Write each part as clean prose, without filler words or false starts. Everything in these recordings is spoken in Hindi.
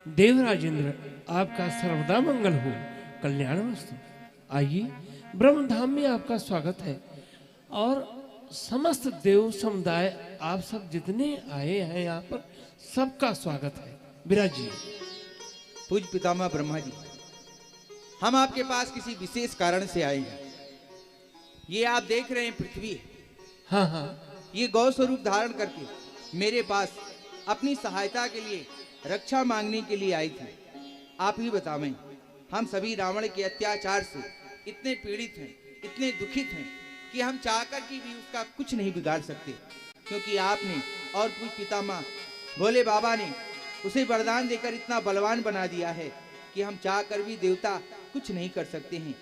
देवराजेंद्र, आपका सर्वदा मंगल हो, कल्याणमस्तु। आइए, ब्रह्मधाम में आपका स्वागत है और समस्त देव समुदाय, आप सब जितने आए हैं यहाँ पर, सबका स्वागत है। विराजिए। पूज्य पितामह ब्रह्मा जी, हम आपके पास किसी विशेष कारण से आए हैं। ये आप देख रहे हैं पृथ्वी, हाँ हाँ, ये गौ स्वरूप धारण करके मेरे पास अपनी सहायता के लिए, रक्षा मांगने के लिए आई थी। आप ही बतावें, हम सभी रावण के अत्याचार से इतने पीड़ित हैं, इतने दुखित हैं कि हम चाहकर की भी उसका कुछ नहीं बिगाड़ सकते, क्योंकि आपने और पूज्य पितामह भोले बाबा ने उसे वरदान देकर इतना बलवान बना दिया है कि हम चाहकर भी देवता कुछ नहीं कर सकते हैं।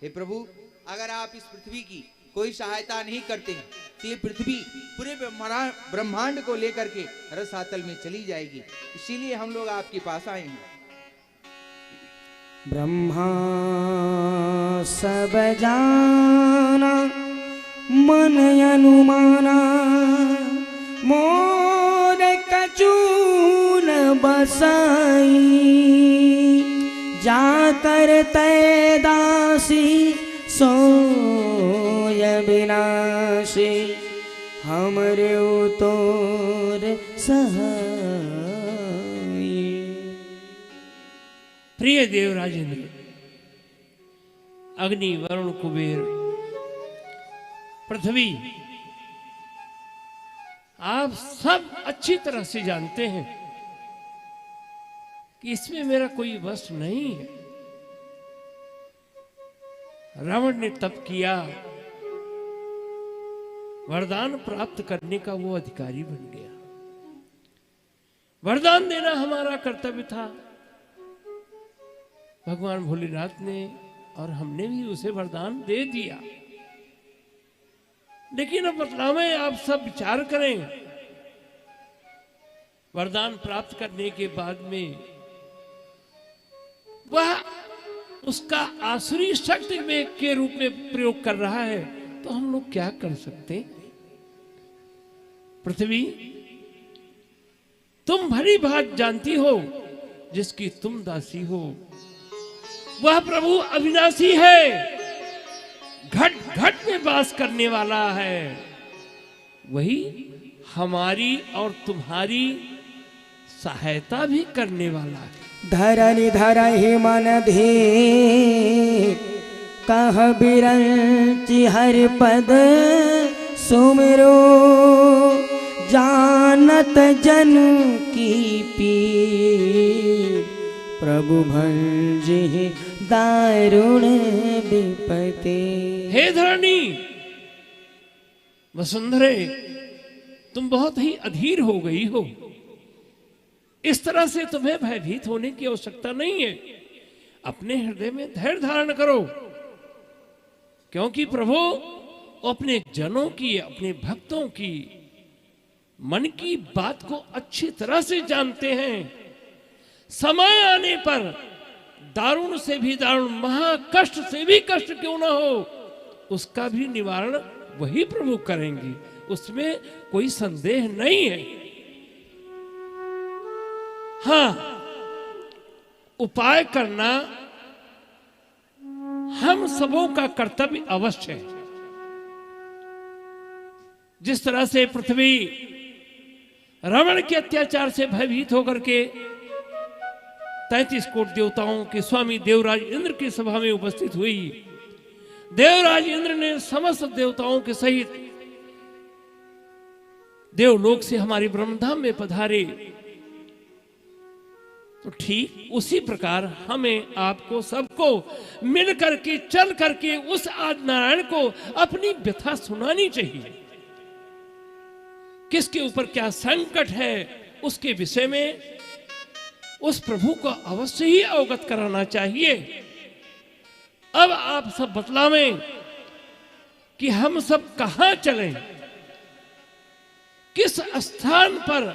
हे प्रभु, अगर आप इस पृथ्वी की कोई सहायता नहीं करते हैं तो ये पृथ्वी पूरे ब्रह्मांड को लेकर के रसातल में चली जाएगी। इसीलिए हम लोग आपके पास आए हैं। ब्रह्मा सब जाना मन अनुमाना, मोर कचून बसाई, जाकर तै दासी सोय विनाशी, हमरे तोर सहाय। प्रिय देवराजेंद्र, अग्नि, वरुण, कुबेर, पृथ्वी, आप सब अच्छी तरह से जानते हैं कि इसमें मेरा कोई वश नहीं है। रावण ने तप किया, वरदान प्राप्त करने का वो अधिकारी बन गया। वरदान देना हमारा कर्तव्य था। भगवान भोलेनाथ ने और हमने भी उसे वरदान दे दिया। लेकिन अब बतलावें, आप सब विचार करें, वरदान प्राप्त करने के बाद में वह उसका आसुरी शक्ति में के रूप में प्रयोग कर रहा है, तो हम लोग क्या कर सकते? पृथ्वी, तुम भली भांति जानती हो, जिसकी तुम दासी हो वह प्रभु अविनाशी है, घट घट में वास करने वाला है। वही हमारी और तुम्हारी सहायता भी करने वाला है। धरनि धरहि मन धीर, कह बिरंचि हरि पद सुमिरो, जानत जन की पीर, प्रभु भंजहि दारुण विपते। हे धरणी, वसुंधरे, तुम बहुत ही अधीर हो गई हो। इस तरह से तुम्हें भयभीत होने की आवश्यकता नहीं है। अपने हृदय में धैर्य धारण करो, क्योंकि प्रभु अपने जनों की, अपने भक्तों की मन की बात को अच्छी तरह से जानते हैं। समय आने पर दारुण से भी दारुण, महाकष्ट से भी कष्ट क्यों ना हो, उसका भी निवारण वही प्रभु करेंगे, उसमें कोई संदेह नहीं है। हाँ, उपाय करना हम सबों का कर्तव्य अवश्य है। जिस तरह से पृथ्वी रावण के अत्याचार से भयभीत होकर के 33 कोट देवताओं के स्वामी देवराज इंद्र की सभा में उपस्थित हुई, देवराज इंद्र ने समस्त देवताओं के सहित देवलोक से हमारे ब्रह्मधाम में पधारे, तो ठीक उसी प्रकार हमें, आपको, सबको मिल करके, चल करके उस आदि नारायण को अपनी व्यथा सुनानी चाहिए। किसके ऊपर क्या संकट है, उसके विषय में उस प्रभु को अवश्य ही अवगत कराना चाहिए। अब आप सब बतलावें कि हम सब कहां चलें, किस स्थान पर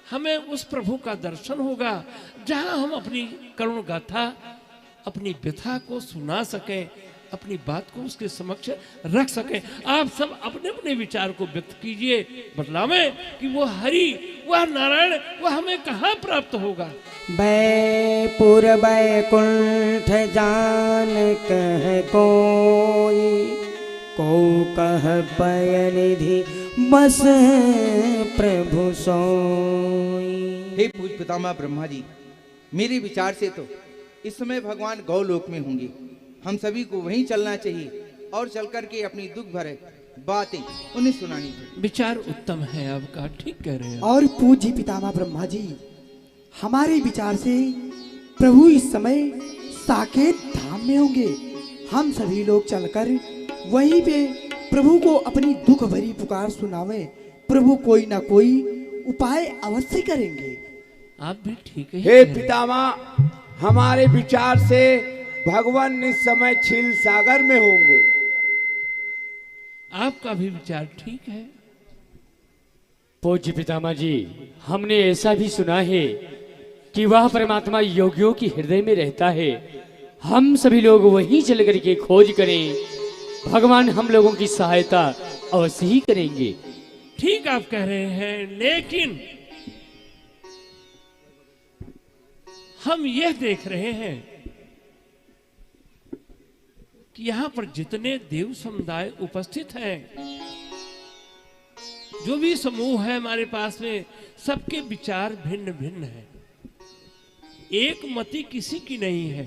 हमें उस प्रभु का दर्शन होगा, जहां हम अपनी करुण गाथा, अपनी व्यथा को सुना सकें, अपनी बात को उसके समक्ष रख सके। आप सब अपने अपने विचार को व्यक्त कीजिए, बतलावें कि वो हरि, वह नारायण, वह हमें कहाँ प्राप्त होगा। बैपुर बैकुंठ जान कह कोई, को कह पय निधि बस प्रभु सोई। हे पूज्य पितामह ब्रह्मा जी, मेरे विचार से तो इस समय भगवान गौलोक में होंगे। हम सभी को वहीं चलना चाहिए और चल करके अपनी दुख भरे बातें उन्हें सुनानी चाहिए। विचार उत्तम है आपका, ठीक कह रहे हैं। और पूज्य पितामह ब्रह्मा जी, हमारे विचार से प्रभु इस समय साकेत धाम में होंगे। हम सभी लोग चलकर वहीं पे प्रभु को अपनी दुख भरी पुकार सुनावें। प्रभु कोई ना कोई उपाय अवश्य करेंगे। आप भी ठीक है। हे पितामह, हमारे विचार से भगवान इस समय क्षीर सागर में होंगे। आपका भी विचार ठीक है। पूज्य पितामह जी, हमने ऐसा भी सुना है कि वह परमात्मा योगियों की हृदय में रहता है। हम सभी लोग वहीं चल करके खोज करें, भगवान हम लोगों की सहायता अवश्य ही करेंगे। ठीक आप कह रहे हैं, लेकिन हम यह देख रहे हैं कि यहां पर जितने देव समुदाय उपस्थित हैं, जो भी समूह है हमारे पास में, सबके विचार भिन्न भिन्न हैं। एक मति किसी की नहीं है।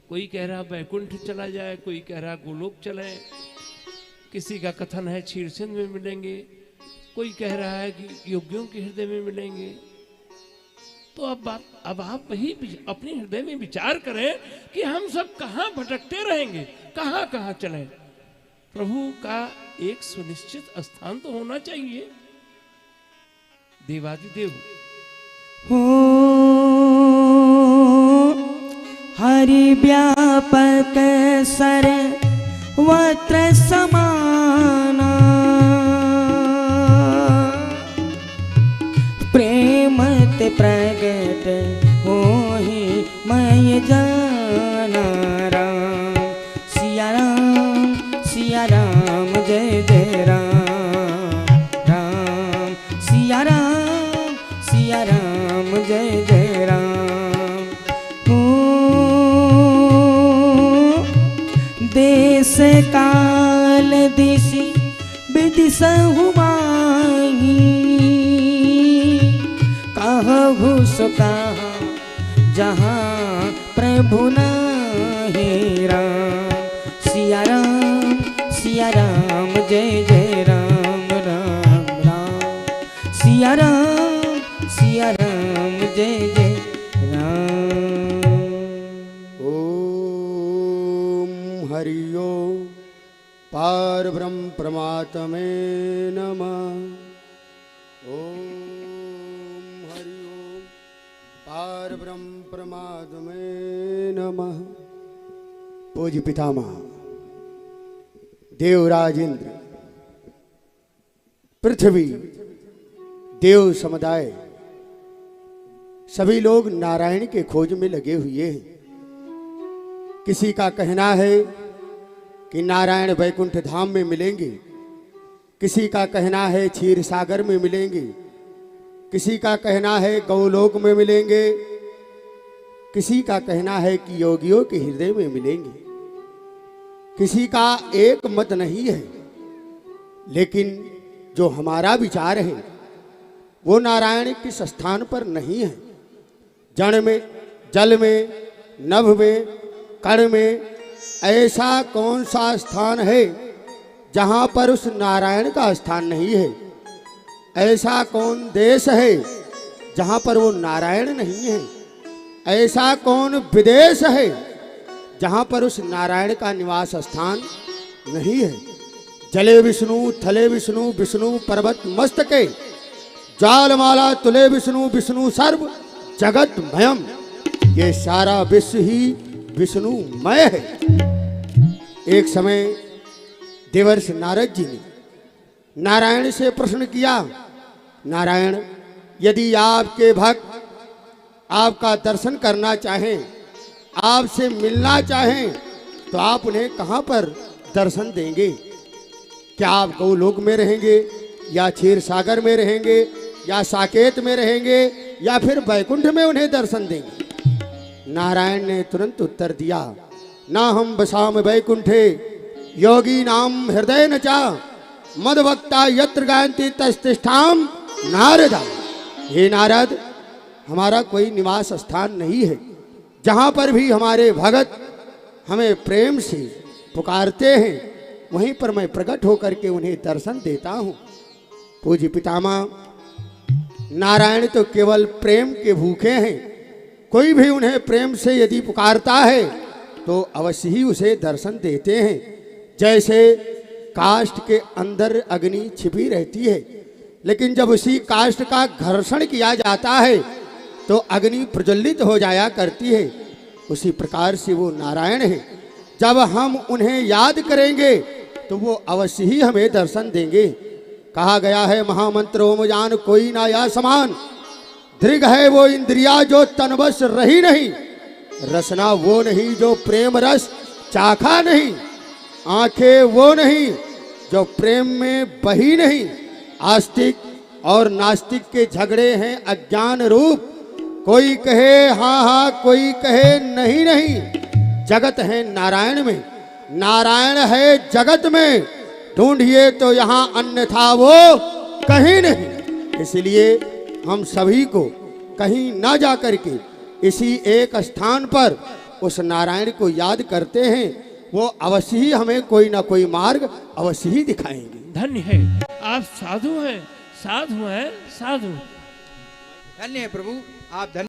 कोई कह रहा बैकुंठ चला जाए, कोई कह रहा गोलोक चले, किसी का कथन है क्षीरसिंध में मिलेंगे, कोई कह रहा है कि योगियों के हृदय में मिलेंगे। तो अब आप वही अपने हृदय में विचार करें कि हम सब कहाँ भटकते रहेंगे, कहाँ कहाँ चलें। प्रभु का एक सुनिश्चित स्थान तो होना चाहिए। देवादिदेव हो हरि व्यापक सर्वत्र समाना, प्रेमत प्रगट होहि मैं जाना। राम सिया राम जय जय राम, राम सिया राम जय जय राम। हो देश काल दिशि विदिशहु माही, कहु सो कहाँ जहाँ प्रभु नाही। राम सिया राम जय जय राम, राम राम सिया राम जय जय राम। ओम हरि ओम पार ब्रह्म परमात्मे नमः। ओम हरि ओम पार ब्रह्म परमात्मे नमः। पूज्य पितामह देवराज इंद्र, पृथ्वी, देव समुदाय सभी लोग नारायण के खोज में लगे हुए हैं। किसी का कहना है कि नारायण वैकुंठ धाम में मिलेंगे, किसी का कहना है क्षीर सागर में मिलेंगे, किसी का कहना है गौलोक में मिलेंगे, किसी का कहना है कि योगियों के हृदय में मिलेंगे। किसी का एक मत नहीं है, लेकिन जो हमारा विचार है वो नारायण किस स्थान पर नहीं है। जड़ में, जल में, नभ में, कण में ऐसा कौन सा स्थान है जहाँ पर उस नारायण का स्थान नहीं है? ऐसा कौन देश है जहाँ पर वो नारायण नहीं है? ऐसा कौन विदेश है जहाँ पर उस नारायण का निवास स्थान नहीं है? जले विष्णु, थले विष्णु, विष्णु पर्वत मस्तके, जालमाला तुले विष्णु, विष्णु सर्व जगतमयम। ये सारा विश्व ही विष्णुमय है। एक समय देवर्षि नारद जी ने नारायण से प्रश्न किया, नारायण, यदि आपके भक्त आपका दर्शन करना चाहें, आपसे मिलना चाहें, तो आप उन्हें कहाँ पर दर्शन देंगे? क्या आप गौलोक में रहेंगे, या क्षीर सागर में रहेंगे, या साकेत में रहेंगे, या फिर बैकुंठ में उन्हें दर्शन देंगे? नारायण ने तुरंत उत्तर दिया, ना हम बसाम बैकुंठे योगी नाम हृदय न चा मदभक्ता यत्र गायंती तस्तिष्ठाम नारदा। हे नारद, हमारा कोई निवास स्थान नहीं है। जहाँ पर भी हमारे भगत हमें प्रेम से पुकारते हैं, वहीं पर मैं प्रकट होकर के उन्हें दर्शन देता हूँ। पूज्य पितामह, नारायण तो केवल प्रेम के भूखे हैं। कोई भी उन्हें प्रेम से यदि पुकारता है तो अवश्य ही उसे दर्शन देते हैं। जैसे काष्ठ के अंदर अग्नि छिपी रहती है, लेकिन जब उसी काष्ठ का घर्षण किया जाता है तो अग्नि प्रज्वलित हो जाया करती है। उसी प्रकार से वो नारायण है। जब हम उन्हें याद करेंगे तो वो अवश्य ही हमें दर्शन देंगे। कहा गया है, महामंत्र ओम जान कोई ना या समान, दृग है वो इंद्रिया जो तनवश रही नहीं, रसना वो नहीं जो प्रेम रस चाखा नहीं, आंखें वो नहीं जो प्रेम में बही नहीं। आस्तिक और नास्तिक के झगड़े हैं अज्ञान रूप, कोई कहे हाँ हाँ, कोई कहे नहीं नहीं। जगत है नारायण में, नारायण है जगत में, ढूंढिए तो यहाँ अन्यथा वो कहीं नहीं। इसलिए हम सभी को कहीं ना जा करके इसी एक स्थान पर उस नारायण को याद करते हैं। वो अवश्य ही हमें कोई ना कोई मार्ग अवश्य ही दिखाएंगे। धन्य है आप, साधु हैं, साधु हैं, साधु। धन्य है प्रभु, आप धन्य।